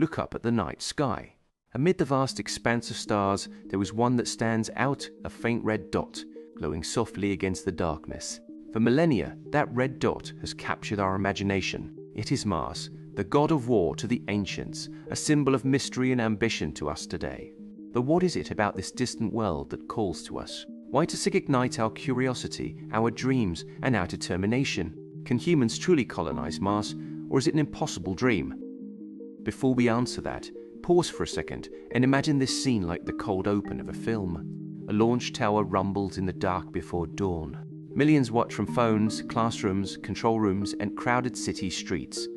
Look up at the night sky. Amid the vast expanse of stars, there is one that stands out, a faint red dot, glowing softly against the darkness. For millennia, that red dot has captured our imagination. It is Mars, the god of war to the ancients, a symbol of mystery and ambition to us today. But what is it about this distant world that calls to us? Why does it ignite our curiosity, our dreams, and our determination? Can humans truly colonize Mars, or is it an impossible dream? Before we answer that, pause for a second and imagine this scene like the cold open of a film. A launch tower rumbles in the dark before dawn. Millions watch from phones, classrooms, control rooms, and crowded city streets.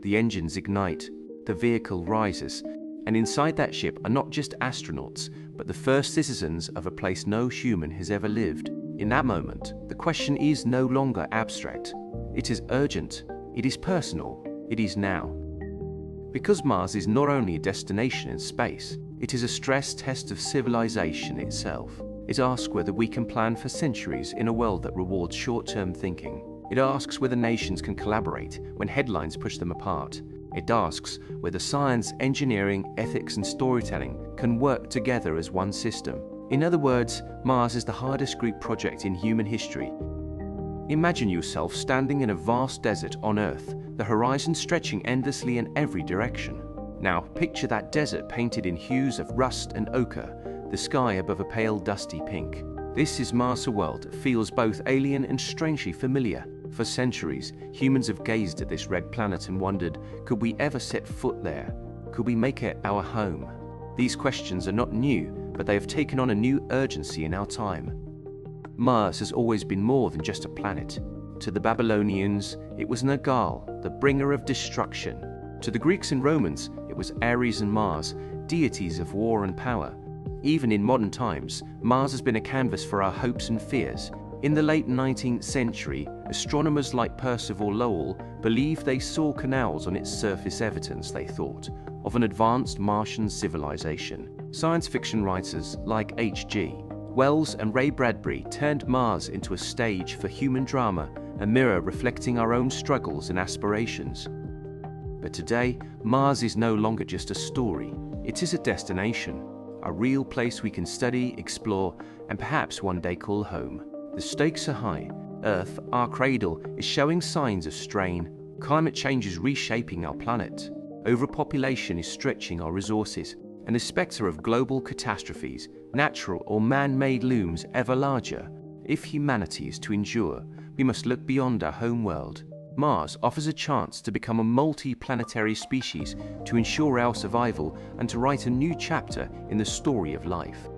The engines ignite, the vehicle rises, and inside that ship are not just astronauts, but the first citizens of a place no human has ever lived. In that moment, the question is no longer abstract. It is urgent, it is personal, it is now. Because Mars is not only a destination in space, it is a stress test of civilization itself. It asks whether we can plan for centuries in a world that rewards short-term thinking. It asks whether nations can collaborate when headlines push them apart. It asks whether science, engineering, ethics, and storytelling can work together as one system. In other words, Mars is the hardest Greek project in human history. Imagine yourself standing in a vast desert on Earth, the horizon stretching endlessly in every direction. Now picture that desert painted in hues of rust and ochre, the sky above a pale dusty pink. This is Mars, a world that feels both alien and strangely familiar. For centuries, humans have gazed at this red planet and wondered, could we ever set foot there? Could we make it our home? These questions are not new, but they have taken on a new urgency in our time. Mars has always been more than just a planet. To the Babylonians, it was Nergal, the bringer of destruction. To the Greeks and Romans, it was Ares and Mars, deities of war and power. Even in modern times, Mars has been a canvas for our hopes and fears. In the late 19th century, astronomers like Percival Lowell believed they saw canals on its surface, evidence, they thought, of an advanced Martian civilization. Science fiction writers like H.G. Wells and Ray Bradbury turned Mars into a stage for human drama, a mirror reflecting our own struggles and aspirations. But today, Mars is no longer just a story. It is a destination, a real place we can study, explore, and perhaps one day call home. The stakes are high. Earth, our cradle, is showing signs of strain. Climate change is reshaping our planet. Overpopulation is stretching our resources, and the spectre of global catastrophes, natural or man-made, looms ever larger. If humanity is to endure, we must look beyond our home world. Mars offers a chance to become a multi-planetary species, to ensure our survival, and to write a new chapter in the story of life.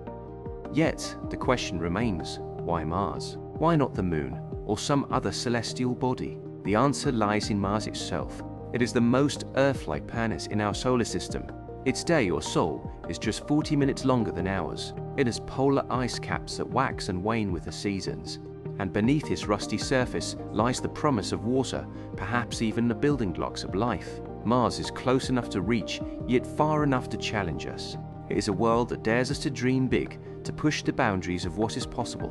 Yet, the question remains, why Mars? Why not the Moon, or some other celestial body? The answer lies in Mars itself. It is the most Earth-like planet in our solar system. Its day, or sol, is just 40 minutes longer than ours. It has polar ice caps that wax and wane with the seasons. And beneath its rusty surface lies the promise of water, perhaps even the building blocks of life. Mars is close enough to reach, yet far enough to challenge us. It is a world that dares us to dream big, to push the boundaries of what is possible.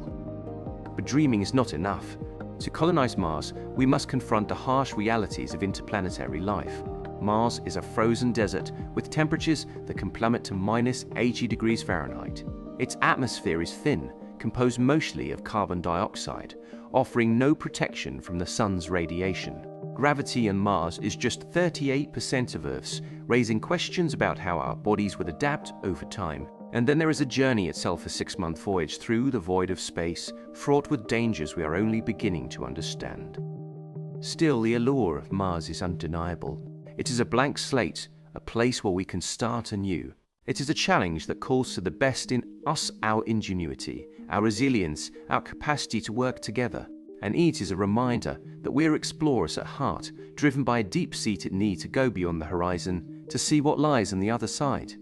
But dreaming is not enough. To colonize Mars, we must confront the harsh realities of interplanetary life. Mars is a frozen desert with temperatures that can plummet to -80 degrees Fahrenheit. Its atmosphere is thin, composed mostly of carbon dioxide, offering no protection from the sun's radiation. Gravity on Mars is just 38% of Earth's, raising questions about how our bodies would adapt over time. And then there is a journey itself, a 6-month voyage through the void of space, fraught with dangers we are only beginning to understand. Still, the allure of Mars is undeniable. It is a blank slate, a place where we can start anew. It is a challenge that calls to the best in us, our ingenuity, our resilience, our capacity to work together. And it is a reminder that we are explorers at heart, driven by a deep-seated need to go beyond the horizon, to see what lies on the other side.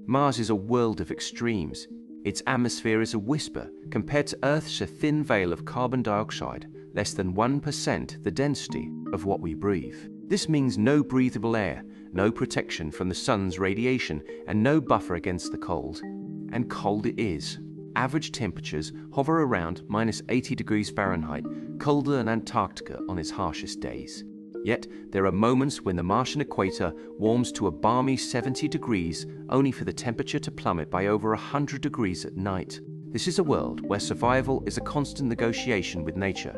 Mars is a world of extremes. Its atmosphere is a whisper compared to Earth's a thin veil of carbon dioxide, less than 1% the density of what we breathe. This means no breathable air, no protection from the sun's radiation, and no buffer against the cold. And cold it is. Average temperatures hover around -80 degrees Fahrenheit, colder than Antarctica on its harshest days. Yet, there are moments when the Martian equator warms to a balmy 70 degrees, only for the temperature to plummet by over 100 degrees at night. This is a world where survival is a constant negotiation with nature.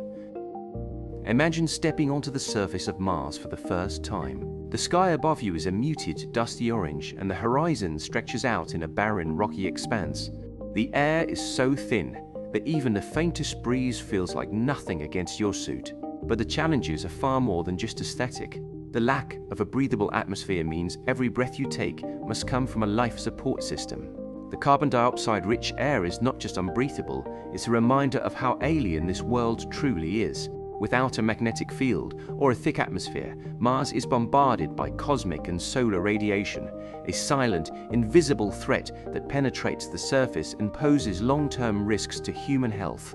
Imagine stepping onto the surface of Mars for the first time. The sky above you is a muted, dusty orange, and the horizon stretches out in a barren, rocky expanse. The air is so thin that even the faintest breeze feels like nothing against your suit. But the challenges are far more than just aesthetic. The lack of a breathable atmosphere means every breath you take must come from a life support system. The carbon dioxide-rich air is not just unbreathable, it's a reminder of how alien this world truly is. Without a magnetic field or a thick atmosphere, Mars is bombarded by cosmic and solar radiation, a silent, invisible threat that penetrates the surface and poses long-term risks to human health.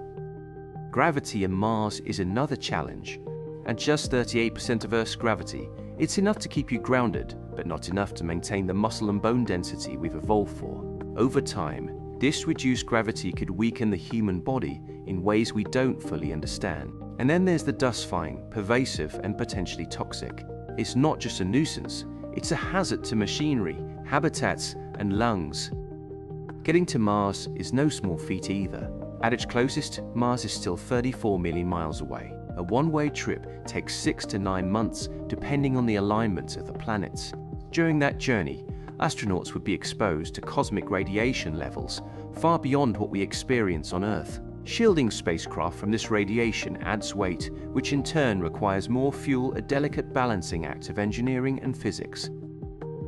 Gravity in Mars is another challenge. At just 38% of Earth's gravity, it's enough to keep you grounded, but not enough to maintain the muscle and bone density we've evolved for. Over time, this reduced gravity could weaken the human body in ways we don't fully understand. And then there's the dust fine, pervasive and potentially toxic. It's not just a nuisance, it's a hazard to machinery, habitats, and lungs. Getting to Mars is no small feat either. At its closest, Mars is still 34 million miles away. A one-way trip takes 6 to 9 months, depending on the alignment of the planets. During that journey, astronauts would be exposed to cosmic radiation levels far beyond what we experience on Earth. Shielding spacecraft from this radiation adds weight, which in turn requires more fuel, a delicate balancing act of engineering and physics.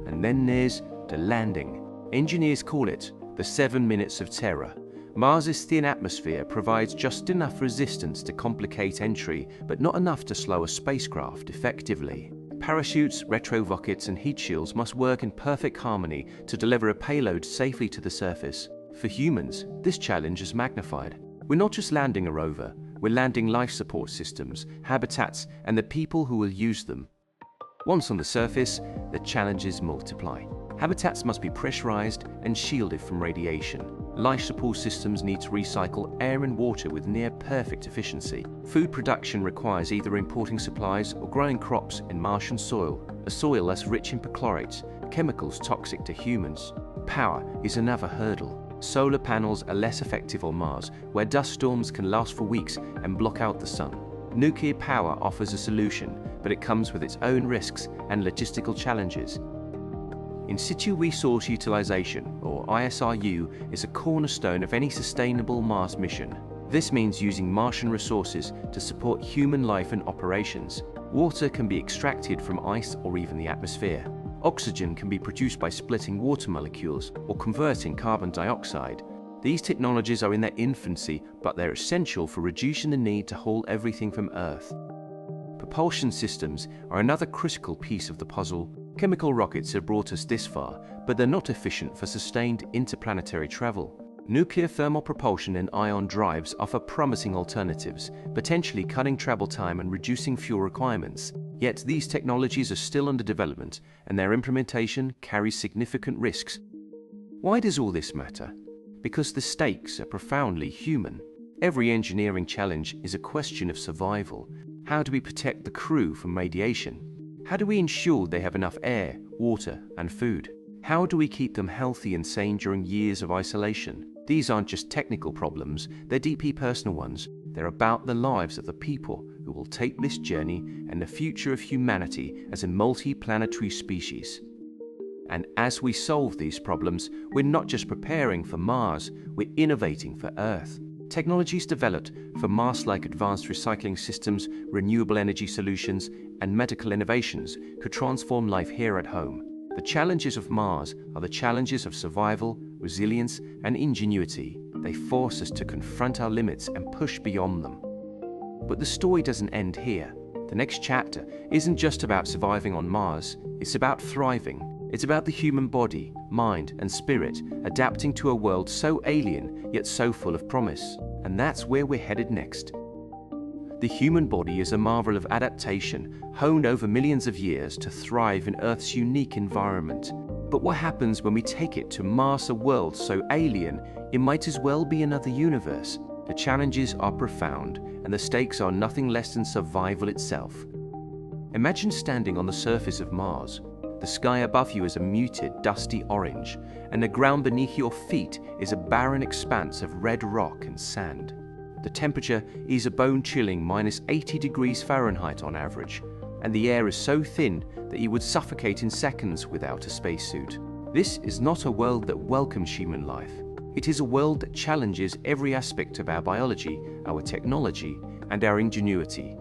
And then there's the landing. Engineers call it the 7 minutes of terror. Mars's thin atmosphere provides just enough resistance to complicate entry, but not enough to slow a spacecraft effectively. Parachutes, retrorockets, and heat shields must work in perfect harmony to deliver a payload safely to the surface. For humans, this challenge is magnified. We're not just landing a rover, we're landing life support systems, habitats, and the people who will use them. Once on the surface, the challenges multiply. Habitats must be pressurized and shielded from radiation. Life support systems need to recycle air and water with near-perfect efficiency. Food production requires either importing supplies or growing crops in Martian soil, a soil less rich in perchlorates, chemicals toxic to humans. Power is another hurdle. Solar panels are less effective on Mars, where dust storms can last for weeks and block out the sun. Nuclear power offers a solution, but it comes with its own risks and logistical challenges. In situ resource utilization, or ISRU, is a cornerstone of any sustainable Mars mission. This means using Martian resources to support human life and operations. Water can be extracted from ice or even the atmosphere. Oxygen can be produced by splitting water molecules or converting carbon dioxide. These technologies are in their infancy, but they're essential for reducing the need to haul everything from Earth. Propulsion systems are another critical piece of the puzzle. Chemical rockets have brought us this far, but they're not efficient for sustained interplanetary travel. Nuclear thermal propulsion and ion drives offer promising alternatives, potentially cutting travel time and reducing fuel requirements. Yet these technologies are still under development, and their implementation carries significant risks. Why does all this matter? Because the stakes are profoundly human. Every engineering challenge is a question of survival. How do we protect the crew from radiation? How do we ensure they have enough air, water, and food? How do we keep them healthy and sane during years of isolation? These aren't just technical problems, they're deeply personal ones. They're about the lives of the people who will take this journey and the future of humanity as a multi-planetary species. And as we solve these problems, we're not just preparing for Mars, we're innovating for Earth. Technologies developed for Mars-like advanced recycling systems, renewable energy solutions, and medical innovations could transform life here at home. The challenges of Mars are the challenges of survival, resilience, and ingenuity. They force us to confront our limits and push beyond them. But the story doesn't end here. The next chapter isn't just about surviving on Mars, it's about thriving. It's about the human body, mind, and spirit adapting to a world so alien yet so full of promise. And that's where we're headed next. The human body is a marvel of adaptation, honed over millions of years to thrive in Earth's unique environment. But what happens when we take it to Mars, a world so alien, it might as well be another universe? The challenges are profound, and the stakes are nothing less than survival itself. Imagine standing on the surface of Mars. The sky above you is a muted, dusty orange, and the ground beneath your feet is a barren expanse of red rock and sand. The temperature is a bone-chilling -80 degrees Fahrenheit on average, and the air is so thin that you would suffocate in seconds without a spacesuit. This is not a world that welcomes human life. It is a world that challenges every aspect of our biology, our technology, and our ingenuity.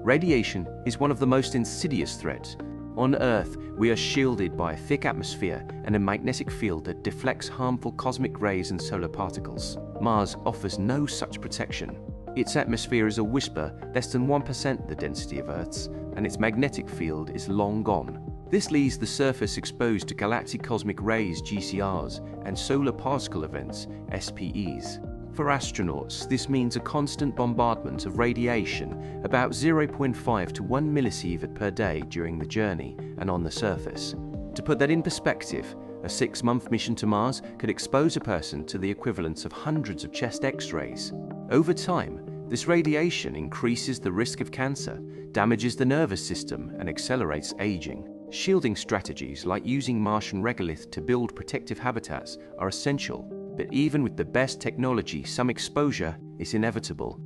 Radiation is one of the most insidious threats. On Earth, we are shielded by a thick atmosphere and a magnetic field that deflects harmful cosmic rays and solar particles. Mars offers no such protection. Its atmosphere is a whisper less than 1% the density of Earth's, and its magnetic field is long gone. This leaves the surface exposed to galactic cosmic rays (GCRs) and solar particle events (SPEs). For astronauts, this means a constant bombardment of radiation, about 0.5 to 1 millisievert per day during the journey and on the surface. To put that in perspective, a 6-month mission to Mars could expose a person to the equivalent of hundreds of chest X-rays. Over time, this radiation increases the risk of cancer, damages the nervous system, and accelerates aging. Shielding strategies like using Martian regolith to build protective habitats are essential, but even with the best technology, some exposure is inevitable.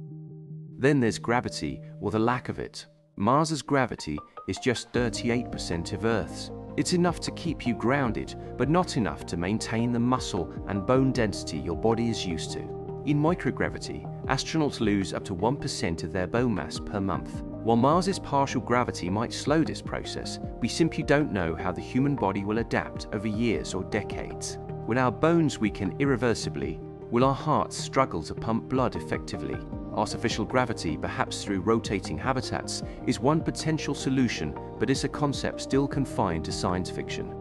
Then there's gravity, or the lack of it. Mars's gravity is just 38% of Earth's. It's enough to keep you grounded, but not enough to maintain the muscle and bone density your body is used to. In microgravity, astronauts lose up to 1% of their bone mass per month. While Mars's partial gravity might slow this process, we simply don't know how the human body will adapt over years or decades. Will our bones weaken irreversibly? Will our hearts struggle to pump blood effectively? Artificial gravity, perhaps through rotating habitats, is one potential solution, but is a concept still confined to science fiction.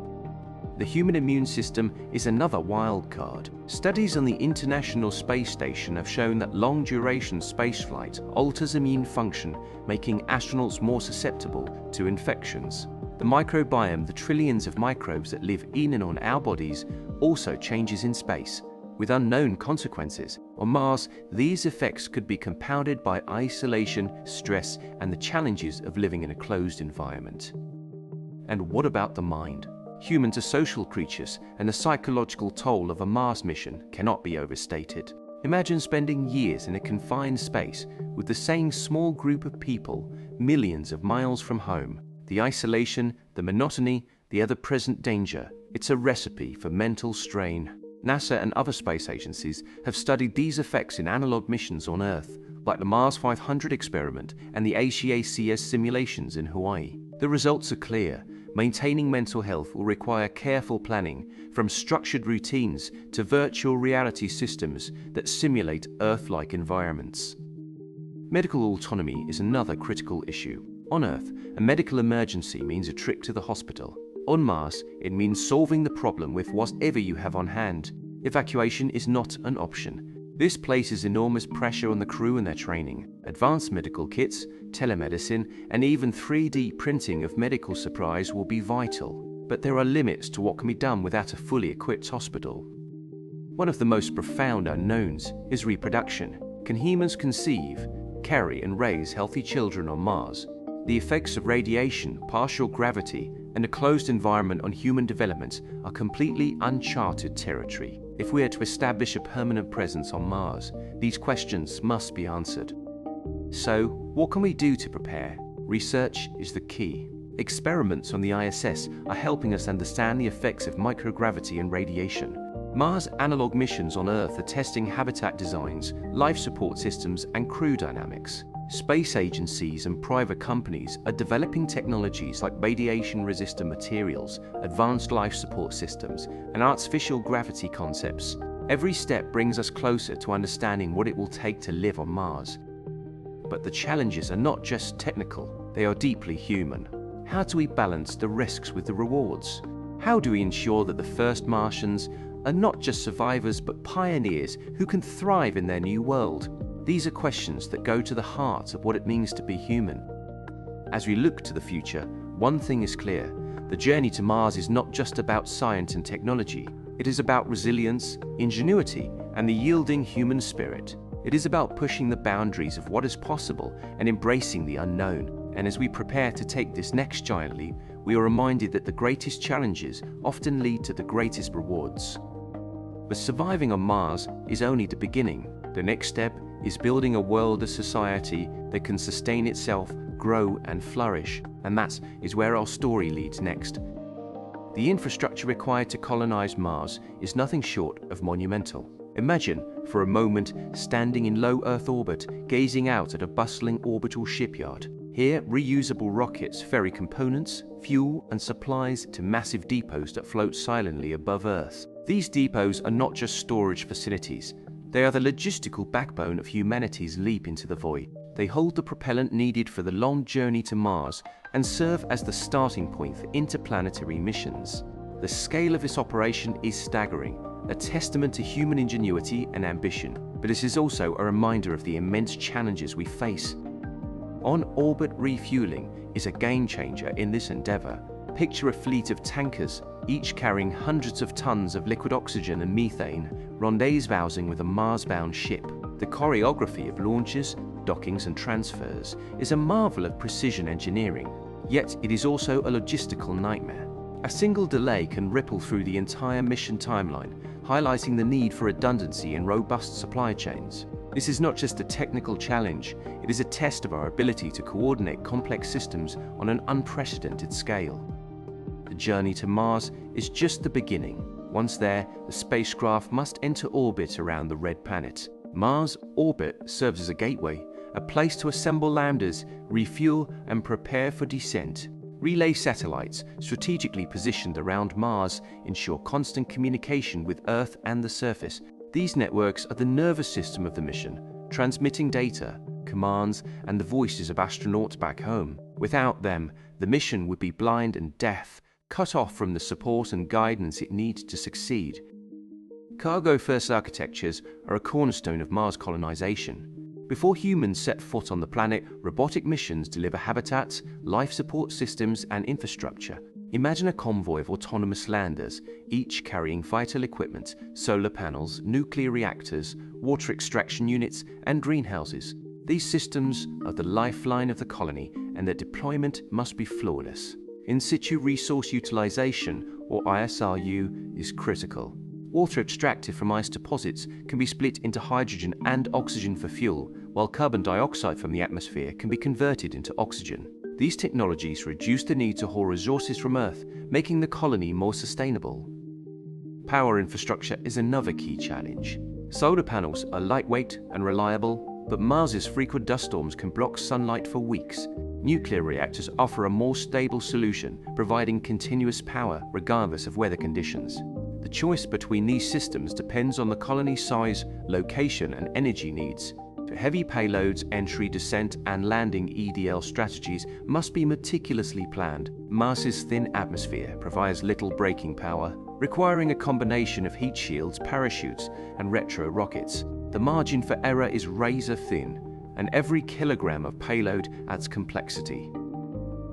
The human immune system is another wild card. Studies on the International Space Station have shown that long-duration spaceflight alters immune function, making astronauts more susceptible to infections. The microbiome, the trillions of microbes that live in and on our bodies, also changes in space, with unknown consequences. On Mars, these effects could be compounded by isolation, stress, and the challenges of living in a closed environment. And what about the mind? Humans are social creatures, and the psychological toll of a Mars mission cannot be overstated. Imagine spending years in a confined space with the same small group of people, millions of miles from home. The isolation, the monotony, the ever-present danger. It's a recipe for mental strain. NASA and other space agencies have studied these effects in analog missions on Earth, like the Mars 500 experiment and the HEACS simulations in Hawaii. The results are clear. Maintaining mental health will require careful planning, from structured routines to virtual reality systems that simulate Earth-like environments. Medical autonomy is another critical issue. On Earth, a medical emergency means a trip to the hospital. On Mars, it means solving the problem with whatever you have on hand. Evacuation is not an option. This places enormous pressure on the crew and their training. Advanced medical kits, telemedicine, and even 3D printing of medical supplies will be vital. But there are limits to what can be done without a fully equipped hospital. One of the most profound unknowns is reproduction. Can humans conceive, carry, and raise healthy children on Mars? The effects of radiation, partial gravity, and a closed environment on human development are completely uncharted territory. If we are to establish a permanent presence on Mars, these questions must be answered. So, what can we do to prepare? Research is the key. Experiments on the ISS are helping us understand the effects of microgravity and radiation. Mars analog missions on Earth are testing habitat designs, life support systems, and crew dynamics. Space agencies and private companies are developing technologies like radiation-resistant materials, advanced life support systems, and artificial gravity concepts. Every step brings us closer to understanding what it will take to live on Mars. But the challenges are not just technical, they are deeply human. How do we balance the risks with the rewards? How do we ensure that the first Martians are not just survivors but pioneers who can thrive in their new world? These are questions that go to the heart of what it means to be human. As we look to the future, one thing is clear. The journey to Mars is not just about science and technology. It is about resilience, ingenuity, and the yielding human spirit. It is about pushing the boundaries of what is possible and embracing the unknown. And as we prepare to take this next giant leap, we are reminded that the greatest challenges often lead to the greatest rewards. But surviving on Mars is only the beginning. The next step is building a world, a society that can sustain itself, grow and flourish, and that is where our story leads next. The infrastructure required to colonize Mars is nothing short of monumental. Imagine, for a moment, standing in low Earth orbit, gazing out at a bustling orbital shipyard. Here, reusable rockets ferry components, fuel and supplies to massive depots that float silently above Earth. These depots are not just storage facilities. They are the logistical backbone of humanity's leap into the void. They hold the propellant needed for the long journey to Mars and serve as the starting point for interplanetary missions. The scale of this operation is staggering, a testament to human ingenuity and ambition, but it is also a reminder of the immense challenges we face. On-orbit refueling is a game-changer in this endeavor. Picture a fleet of tankers, each carrying hundreds of tons of liquid oxygen and methane, rendezvousing with a Mars-bound ship. The choreography of launches, dockings and transfers is a marvel of precision engineering, yet it is also a logistical nightmare. A single delay can ripple through the entire mission timeline, highlighting the need for redundancy and robust supply chains. This is not just a technical challenge, it is a test of our ability to coordinate complex systems on an unprecedented scale. The journey to Mars is just the beginning. Once there, the spacecraft must enter orbit around the red planet. Mars' orbit serves as a gateway, a place to assemble landers, refuel and prepare for descent. Relay satellites, strategically positioned around Mars, ensure constant communication with Earth and the surface. These networks are the nervous system of the mission, transmitting data, commands, and the voices of astronauts back home. Without them, the mission would be blind and deaf, cut off from the support and guidance it needs to succeed. Cargo-first architectures are a cornerstone of Mars colonization. Before humans set foot on the planet, robotic missions deliver habitats, life support systems, and infrastructure. Imagine a convoy of autonomous landers, each carrying vital equipment, solar panels, nuclear reactors, water extraction units, and greenhouses. These systems are the lifeline of the colony, and their deployment must be flawless. In situ resource utilization, or ISRU, is critical. Water extracted from ice deposits can be split into hydrogen and oxygen for fuel, while carbon dioxide from the atmosphere can be converted into oxygen. These technologies reduce the need to haul resources from Earth, making the colony more sustainable. Power infrastructure is another key challenge. Solar panels are lightweight and reliable, but Mars's frequent dust storms can block sunlight for weeks. Nuclear reactors offer a more stable solution, providing continuous power regardless of weather conditions. The choice between these systems depends on the colony's size, location, and energy needs. For heavy payloads, entry, descent, and landing EDL strategies must be meticulously planned. Mars's thin atmosphere provides little braking power, requiring a combination of heat shields, parachutes, and retro rockets. The margin for error is razor thin, and every kilogram of payload adds complexity.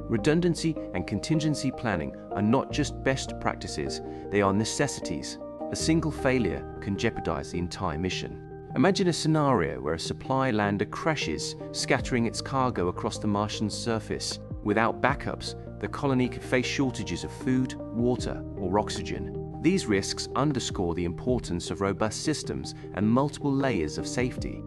Redundancy and contingency planning are not just best practices, they are necessities. A single failure can jeopardize the entire mission. Imagine a scenario where a supply lander crashes, scattering its cargo across the Martian surface. Without backups, the colony could face shortages of food, water, or oxygen. These risks underscore the importance of robust systems and multiple layers of safety.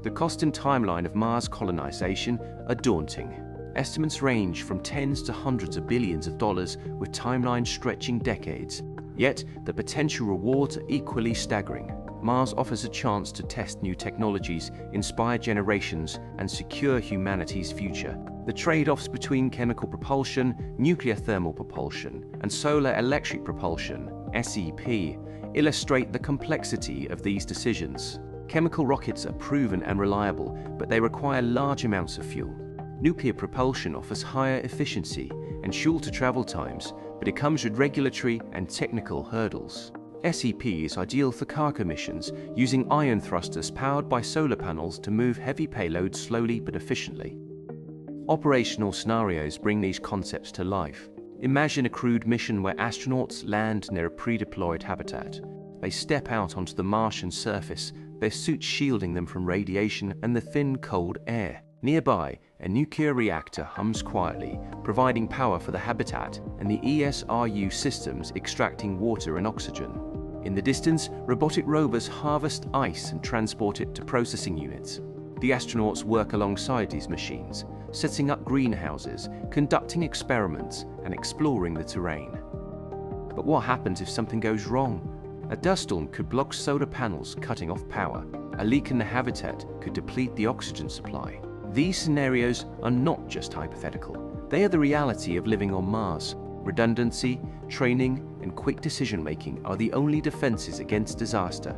The cost and timeline of Mars colonization are daunting. Estimates range from tens to hundreds of billions of dollars, with timelines stretching decades. Yet, the potential rewards are equally staggering. Mars offers a chance to test new technologies, inspire generations, and secure humanity's future. The trade-offs between chemical propulsion, nuclear thermal propulsion, and solar electric propulsion, SEP, illustrate the complexity of these decisions. Chemical rockets are proven and reliable, but they require large amounts of fuel. Nuclear propulsion offers higher efficiency and shorter travel times, but it comes with regulatory and technical hurdles. SEP is ideal for cargo missions, using ion thrusters powered by solar panels to move heavy payloads slowly but efficiently. Operational scenarios bring these concepts to life. Imagine a crewed mission where astronauts land near a pre-deployed habitat. They step out onto the Martian surface, their suits shielding them from radiation and the thin, cold air. Nearby, a nuclear reactor hums quietly, providing power for the habitat and the ESRU systems extracting water and oxygen. In the distance, robotic rovers harvest ice and transport it to processing units. The astronauts work alongside these machines, setting up greenhouses, conducting experiments, and exploring the terrain. But what happens if something goes wrong? A dust storm could block solar panels, cutting off power. A leak in the habitat could deplete the oxygen supply. These scenarios are not just hypothetical. They are the reality of living on Mars. Redundancy, training, and quick decision-making are the only defenses against disaster.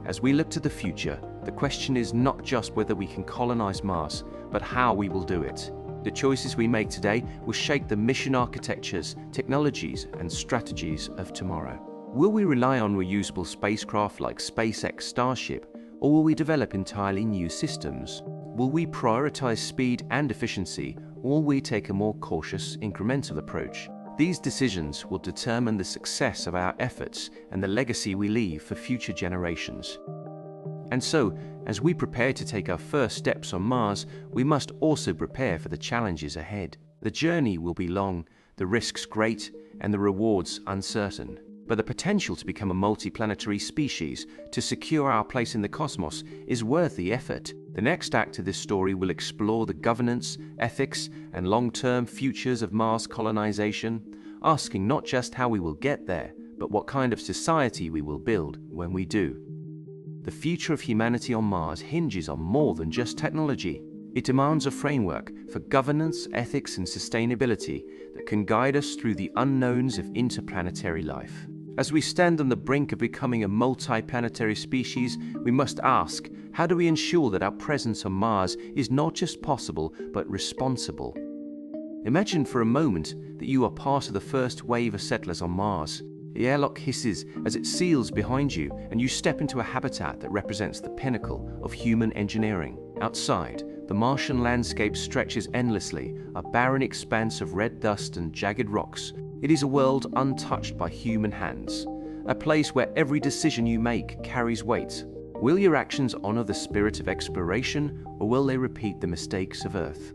As we look to the future, the question is not just whether we can colonize Mars, but how we will do it. The choices we make today will shape the mission architectures, technologies, and strategies of tomorrow. Will we rely on reusable spacecraft like SpaceX Starship, or will we develop entirely new systems? Will we prioritize speed and efficiency, or will we take a more cautious, incremental approach? These decisions will determine the success of our efforts and the legacy we leave for future generations. And so, as we prepare to take our first steps on Mars, we must also prepare for the challenges ahead. The journey will be long, the risks great, and the rewards uncertain. But the potential to become a multiplanetary species, to secure our place in the cosmos, is worth the effort. The next act of this story will explore the governance, ethics, and long-term futures of Mars colonization, asking not just how we will get there, but what kind of society we will build when we do. The future of humanity on Mars hinges on more than just technology. It demands a framework for governance, ethics, and sustainability that can guide us through the unknowns of interplanetary life. As we stand on the brink of becoming a multi-planetary species, we must ask, how do we ensure that our presence on Mars is not just possible, but responsible? Imagine for a moment that you are part of the first wave of settlers on Mars. The airlock hisses as it seals behind you, and you step into a habitat that represents the pinnacle of human engineering. Outside, the Martian landscape stretches endlessly, a barren expanse of red dust and jagged rocks. It is a world untouched by human hands, a place where every decision you make carries weight. Will your actions honor the spirit of exploration, or will they repeat the mistakes of Earth?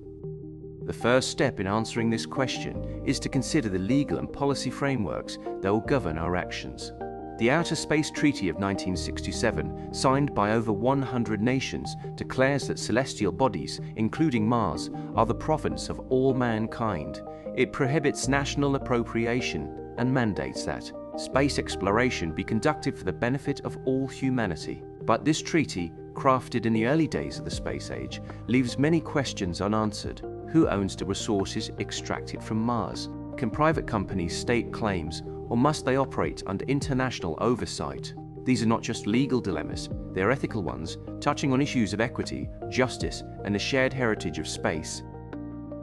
The first step in answering this question is to consider the legal and policy frameworks that will govern our actions. The Outer Space Treaty of 1967, signed by over 100 nations, declares that celestial bodies, including Mars, are the province of all mankind. It prohibits national appropriation and mandates that space exploration be conducted for the benefit of all humanity. But this treaty, crafted in the early days of the space age, leaves many questions unanswered. Who owns the resources extracted from Mars? Can private companies stake claims, or must they operate under international oversight? These are not just legal dilemmas, they are ethical ones, touching on issues of equity, justice, and the shared heritage of space.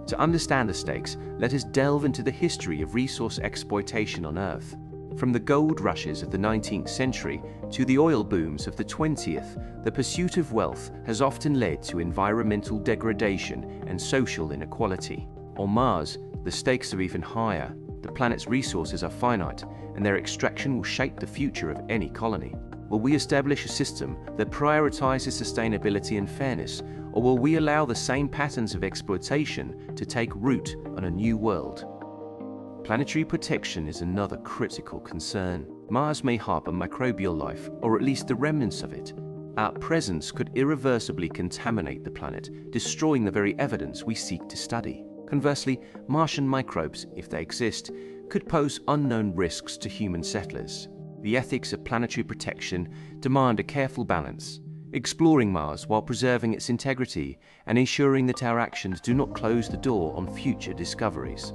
To understand the stakes, let us delve into the history of resource exploitation on Earth. From the gold rushes of the 19th century to the oil booms of the 20th, the pursuit of wealth has often led to environmental degradation and social inequality. On Mars, the stakes are even higher. The planet's resources are finite, and their extraction will shape the future of any colony. Will we establish a system that prioritizes sustainability and fairness, or will we allow the same patterns of exploitation to take root on a new world? Planetary protection is another critical concern. Mars may harbor microbial life, or at least the remnants of it. Our presence could irreversibly contaminate the planet, destroying the very evidence we seek to study. Conversely, Martian microbes, if they exist, could pose unknown risks to human settlers. The ethics of planetary protection demand a careful balance, exploring Mars while preserving its integrity and ensuring that our actions do not close the door on future discoveries.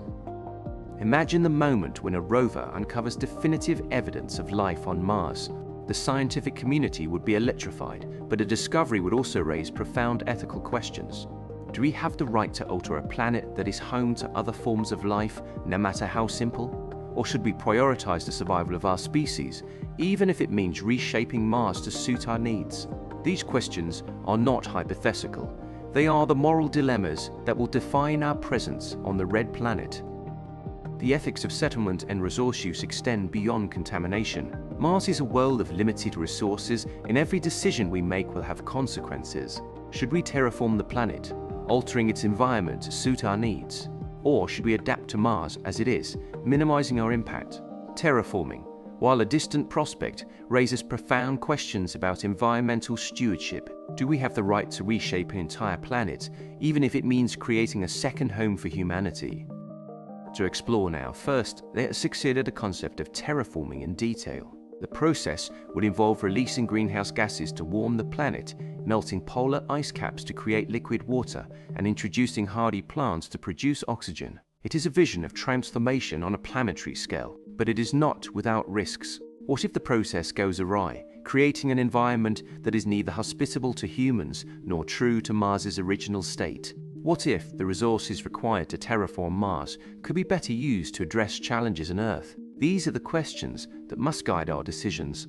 Imagine the moment when a rover uncovers definitive evidence of life on Mars. The scientific community would be electrified, but a discovery would also raise profound ethical questions. Do we have the right to alter a planet that is home to other forms of life, no matter how simple? Or should we prioritize the survival of our species, even if it means reshaping Mars to suit our needs? These questions are not hypothetical. They are the moral dilemmas that will define our presence on the red planet. The ethics of settlement and resource use extend beyond contamination. Mars is a world of limited resources, and every decision we make will have consequences. Should we terraform the planet, altering its environment to suit our needs? Or should we adapt to Mars as it is, minimizing our impact? Terraforming, while a distant prospect, raises profound questions about environmental stewardship. Do we have the right to reshape an entire planet, even if it means creating a second home for humanity? To explore now, first, let's consider the concept of terraforming in detail. The process would involve releasing greenhouse gases to warm the planet, melting polar ice caps to create liquid water, and introducing hardy plants to produce oxygen. It is a vision of transformation on a planetary scale, but it is not without risks. What if the process goes awry, creating an environment that is neither hospitable to humans nor true to Mars's original state? What if the resources required to terraform Mars could be better used to address challenges on Earth? These are the questions that must guide our decisions.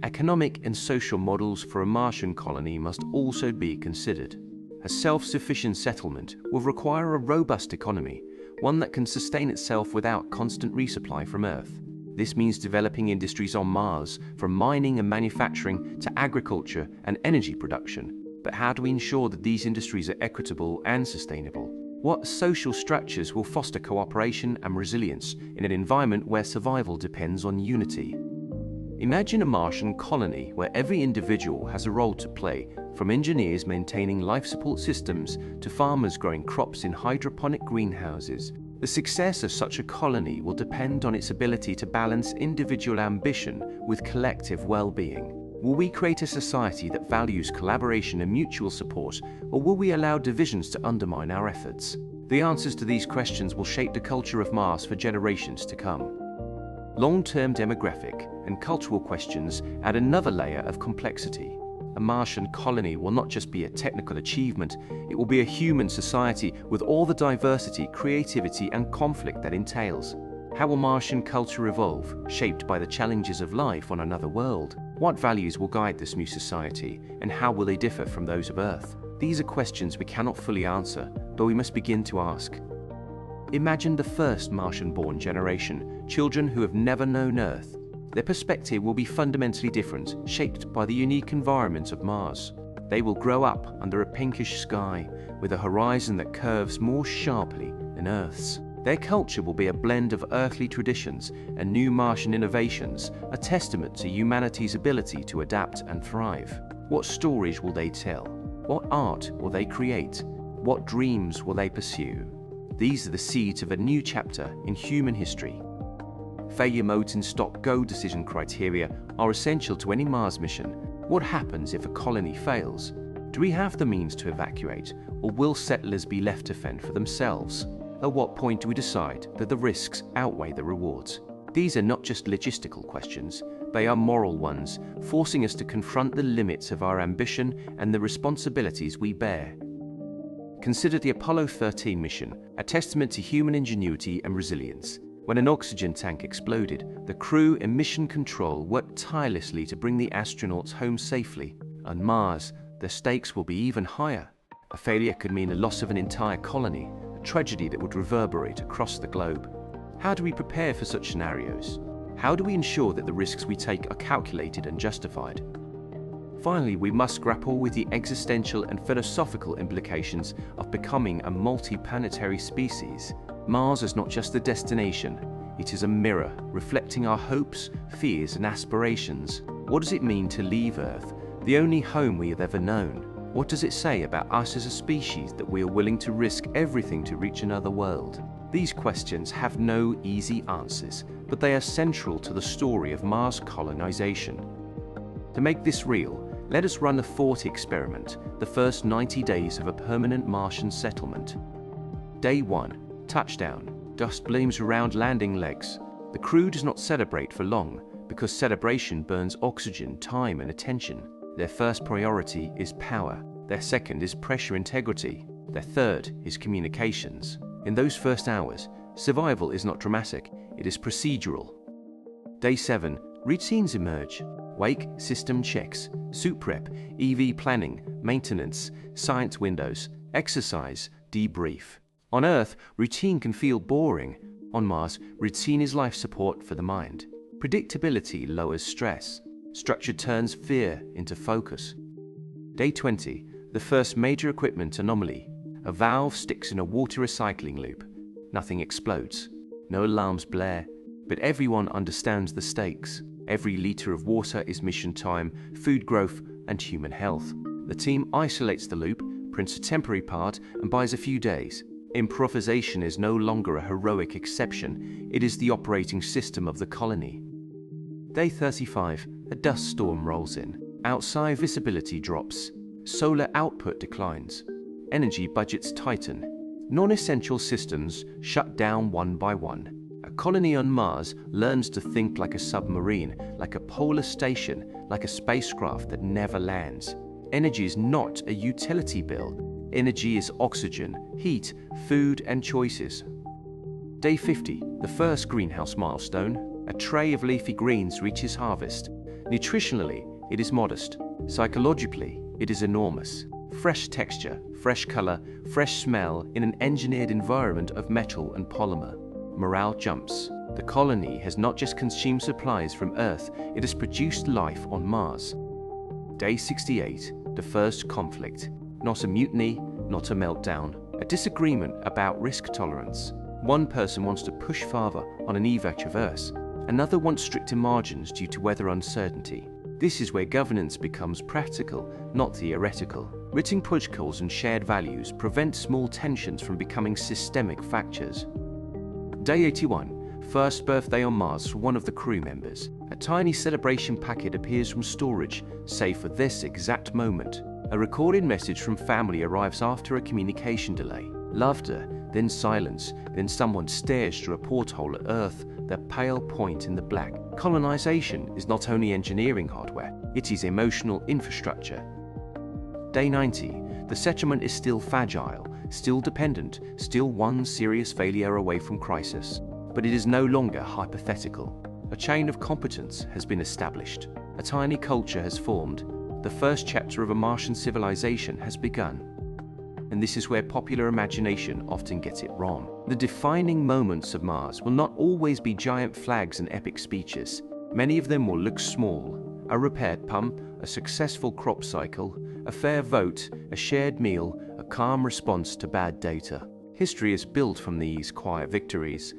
Economic and social models for a Martian colony must also be considered. A self-sufficient settlement will require a robust economy, one that can sustain itself without constant resupply from Earth. This means developing industries on Mars, from mining and manufacturing to agriculture and energy production. But how do we ensure that these industries are equitable and sustainable? What social structures will foster cooperation and resilience in an environment where survival depends on unity? Imagine a Martian colony where every individual has a role to play, from engineers maintaining life support systems to farmers growing crops in hydroponic greenhouses. The success of such a colony will depend on its ability to balance individual ambition with collective well-being. Will we create a society that values collaboration and mutual support, or will we allow divisions to undermine our efforts? The answers to these questions will shape the culture of Mars for generations to come. Long-term demographic and cultural questions add another layer of complexity. A Martian colony will not just be a technical achievement, it will be a human society with all the diversity, creativity, and conflict that entails. How will Martian culture evolve, shaped by the challenges of life on another world? What values will guide this new society, and how will they differ from those of Earth? These are questions we cannot fully answer, but we must begin to ask. Imagine the first Martian-born generation, children who have never known Earth. Their perspective will be fundamentally different, shaped by the unique environment of Mars. They will grow up under a pinkish sky, with a horizon that curves more sharply than Earth's. Their culture will be a blend of earthly traditions and new Martian innovations, a testament to humanity's ability to adapt and thrive. What stories will they tell? What art will they create? What dreams will they pursue? These are the seeds of a new chapter in human history. Failure modes and stop-go decision criteria are essential to any Mars mission. What happens if a colony fails? Do we have the means to evacuate, or will settlers be left to fend for themselves? At what point do we decide that the risks outweigh the rewards? These are not just logistical questions, they are moral ones, forcing us to confront the limits of our ambition and the responsibilities we bear. Consider the Apollo 13 mission, a testament to human ingenuity and resilience. When an oxygen tank exploded, the crew and mission control worked tirelessly to bring the astronauts home safely. On Mars, the stakes will be even higher. A failure could mean the loss of an entire colony, a tragedy that would reverberate across the globe. How do we prepare for such scenarios? How do we ensure that the risks we take are calculated and justified? Finally, we must grapple with the existential and philosophical implications of becoming a multi-planetary species. Mars is not just a destination, it is a mirror reflecting our hopes, fears, and aspirations. What does it mean to leave Earth, the only home we have ever known? What does it say about us as a species that we are willing to risk everything to reach another world? These questions have no easy answers, but they are central to the story of Mars colonization. To make this real, let us run a thought experiment, the first 90 days of a permanent Martian settlement. Day 1. Touchdown. Dust blooms around landing legs. The crew does not celebrate for long, because celebration burns oxygen, time, and attention. Their first priority is power. Their second is pressure integrity. Their third is communications. In those first hours, survival is not dramatic, it is procedural. Day 7. Routines emerge. Wake, system checks, suit prep, EV planning, maintenance, science windows, exercise, debrief. On Earth, routine can feel boring. On Mars, routine is life support for the mind. Predictability lowers stress. Structure turns fear into focus. Day 20, the first major equipment anomaly. A valve sticks in a water recycling loop. Nothing explodes. No alarms blare. But everyone understands the stakes. Every liter of water is mission time, food growth, and human health. The team isolates the loop, prints a temporary part, and buys a few days. Improvisation is no longer a heroic exception. It is the operating system of the colony. Day 35, a dust storm rolls in. Outside visibility drops. Solar output declines. Energy budgets tighten. Non-essential systems shut down one by one. A colony on Mars learns to think like a submarine, like a polar station, like a spacecraft that never lands. Energy is not a utility bill. Energy is oxygen, heat, food, and choices. Day 50, the first greenhouse milestone. A tray of leafy greens reaches harvest. Nutritionally, it is modest. Psychologically, it is enormous. Fresh texture, fresh color, fresh smell in an engineered environment of metal and polymer. Morale jumps. The colony has not just consumed supplies from Earth, it has produced life on Mars. Day 68, the first conflict. Not a mutiny, not a meltdown. A disagreement about risk tolerance. One person wants to push farther on an evac-traverse. Another wants stricter margins due to weather uncertainty. This is where governance becomes practical, not theoretical. Written protocols and shared values prevent small tensions from becoming systemic fractures. Day 81, first birthday on Mars for one of the crew members. A tiny celebration packet appears from storage, save for this exact moment. A recorded message from family arrives after a communication delay. Laughter, then silence, then someone stares through a porthole at Earth, their pale point in the black. Colonization is not only engineering hardware, it is emotional infrastructure. Day 90, the settlement is still fragile, still dependent, still one serious failure away from crisis. But it is no longer hypothetical. A chain of competence has been established. A tiny culture has formed. The first chapter of a Martian civilization has begun. And this is where popular imagination often gets it wrong. The defining moments of Mars will not always be giant flags and epic speeches. Many of them will look small. A repaired pump, a successful crop cycle, a fair vote, a shared meal, a calm response to bad data. History is built from these quiet victories.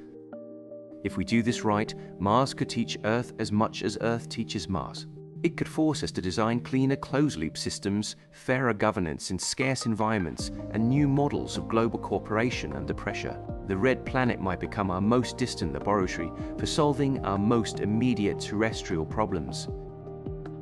If we do this right, Mars could teach Earth as much as Earth teaches Mars. It could force us to design cleaner closed-loop systems, fairer governance in scarce environments, and new models of global cooperation under pressure. The red planet might become our most distant laboratory for solving our most immediate terrestrial problems.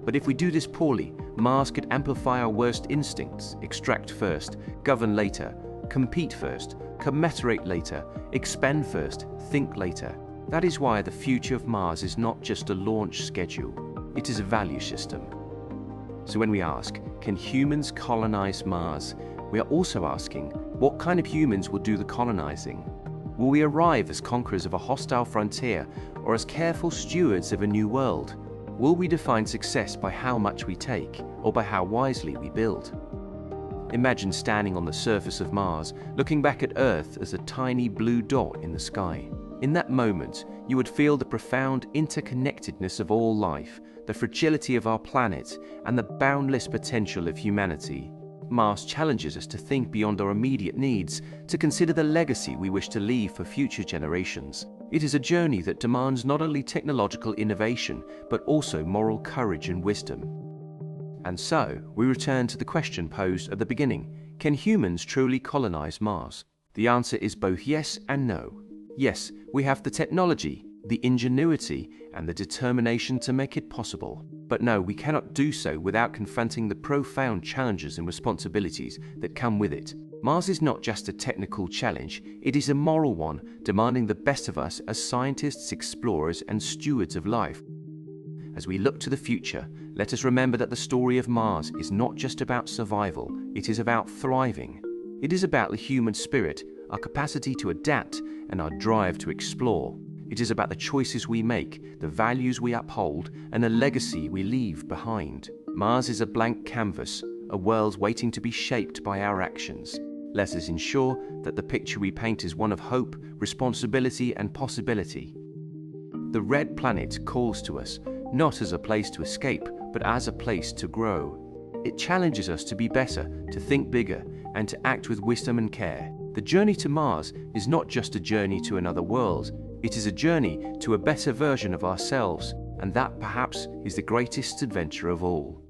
But if we do this poorly, Mars could amplify our worst instincts, extract first, govern later, compete first, commiserate later, expand first, think later. That is why the future of Mars is not just a launch schedule. It is a value system. So when we ask, can humans colonize Mars? We are also asking, what kind of humans will do the colonizing? Will we arrive as conquerors of a hostile frontier or as careful stewards of a new world? Will we define success by how much we take or by how wisely we build? Imagine standing on the surface of Mars, looking back at Earth as a tiny blue dot in the sky. In that moment, you would feel the profound interconnectedness of all life, the fragility of our planet, and the boundless potential of humanity. Mars challenges us to think beyond our immediate needs, to consider the legacy we wish to leave for future generations. It is a journey that demands not only technological innovation, but also moral courage and wisdom. And so, we return to the question posed at the beginning: can humans truly colonize Mars? The answer is both yes and no. Yes, we have the technology, the ingenuity, and the determination to make it possible. But no, we cannot do so without confronting the profound challenges and responsibilities that come with it. Mars is not just a technical challenge, it is a moral one, demanding the best of us as scientists, explorers, and stewards of life. As we look to the future, let us remember that the story of Mars is not just about survival, it is about thriving. It is about the human spirit, our capacity to adapt, and our drive to explore. It is about the choices we make, the values we uphold, and the legacy we leave behind. Mars is a blank canvas, a world waiting to be shaped by our actions. Let us ensure that the picture we paint is one of hope, responsibility, and possibility. The red planet calls to us, not as a place to escape, but as a place to grow. It challenges us to be better, to think bigger, and to act with wisdom and care. The journey to Mars is not just a journey to another world, it is a journey to a better version of ourselves, and that perhaps is the greatest adventure of all.